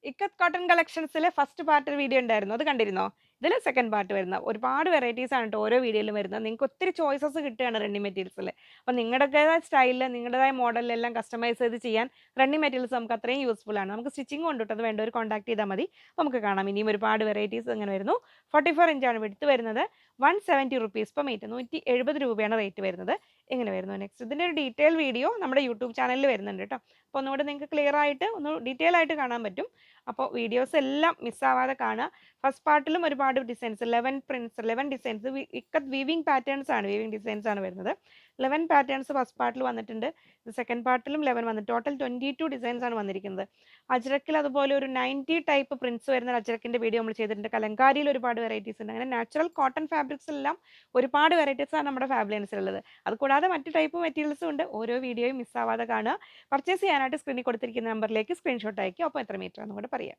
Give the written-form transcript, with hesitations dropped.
Ikat cotton കളക്ഷൻസിലെ first part video ഉണ്ടായിരുന്നു. അത് കണ്ടിരുന്നോ? ഇതിൽ സെക്കൻഡ് പാർട്ട് വരുന്ന ഒരുപാട് വെറൈറ്റീസ് ആണ് ട്ടോ ഓരോ വീഡിയോയിലും വരുന്നത്. നിങ്ങൾക്ക് ഒത്തിരി ചോയ്സസ് കിട്ടുകയാണ് റണ്ണിങ് മെറ്റീരിയൽസിൽ. അപ്പോൾ നിങ്ങളുടേതായ സ്റ്റൈലിൽ നിങ്ങളുടേതായ മോഡലിലെല്ലാം കസ്റ്റമൈസ് ചെയ്ത് ചെയ്യാൻ റണ്ണിങ് മെറ്റീരിയൽസ് നമുക്ക് അത്രയും യൂസ്ഫുൾ ആണ്. നമുക്ക് സ്റ്റിച്ചിങ് കൊണ്ട് അത് വേണ്ടവർ കോൺടാക്ട് ചെയ്താൽ മതി. നമുക്ക് കാണാം ഇനിയും ഒരുപാട് വെറൈറ്റീസ് ഇങ്ങനെ വരുന്നു. 44 ഇഞ്ചാണ് വിഡ്ത്ത് വരുന്നത്. 170 റുപ്പീസ് പെർ മീറ്റർ, 170 രൂപയാണ് റേറ്റ് വരുന്നത്. എങ്ങനെ വരുന്നു നെക്സ്റ്റ് ഇതിൻ്റെ ഒരു ഡീറ്റെയിൽ വീഡിയോ നമ്മുടെ യൂട്യൂബ് ചാനലിൽ വരുന്നുണ്ട് കേട്ടോ. അപ്പോൾ ഒന്നുകൂടെ നിങ്ങൾക്ക് ക്ലിയർ ആയിട്ട് ഒന്ന് ഡീറ്റെയിൽ ആയിട്ട് കാണാൻ പറ്റും. അപ്പോൾ വീഡിയോസ് എല്ലാം മിസ്സാവാതെ കാണുക. ഫസ്റ്റ് പാർട്ടിലും ഒരുപാട് designs 11 prints 11 designs ikat weaving patterns ആണ് ഡിസൈൻസ് ആണ് വരുന്നത്. 11 പാറ്റേൺസ് ഫസ്റ്റ് പാർട്ടിൽ വന്നിട്ടുണ്ട്. സെക്കൻഡ് പാർട്ടിലും 11 വന്നിട്ട് ടോട്ടൽ 22 ഡിസൈൻസ് ആണ് വന്നിരിക്കുന്നത്. അജ്രക്കിൽ അതുപോലെ ഒരു 90 ടൈപ്പ് പ്രിന്റ്സ് വരുന്ന അജ്രക്കിൻ്റെ വീഡിയോ നമ്മൾ ചെയ്തിട്ടുണ്ട്. കലങ്കാരിയിൽ ഒരുപാട് വെറൈറ്റീസ് ഉണ്ട്. അങ്ങനെ നാച്ചുറൽ കോട്ടൺ ഫാബ്രിക്സ് എല്ലാം ഒരുപാട് വെറൈറ്റീസ് ആണ് നമ്മുടെ ഫാബ്ലൈൻസിലുള്ളത്. അതുകൂടാതെ മറ്റ് ടൈപ്പ് മെറ്റീരിയൽസും ഉണ്ട്. ഓരോ വീഡിയോയും മിസ്സാവാതെ കാണുക. പർച്ചേസ് ചെയ്യാനായിട്ട് സ്ക്രീനിൽ കൊടുത്തിരിക്കുന്ന നമ്പറിലേക്ക് സ്ക്രീൻഷോട്ട് അയക്കുക. അപ്പോൾ എത്ര മീറ്റർ എന്നും കൂടെ പറയാം.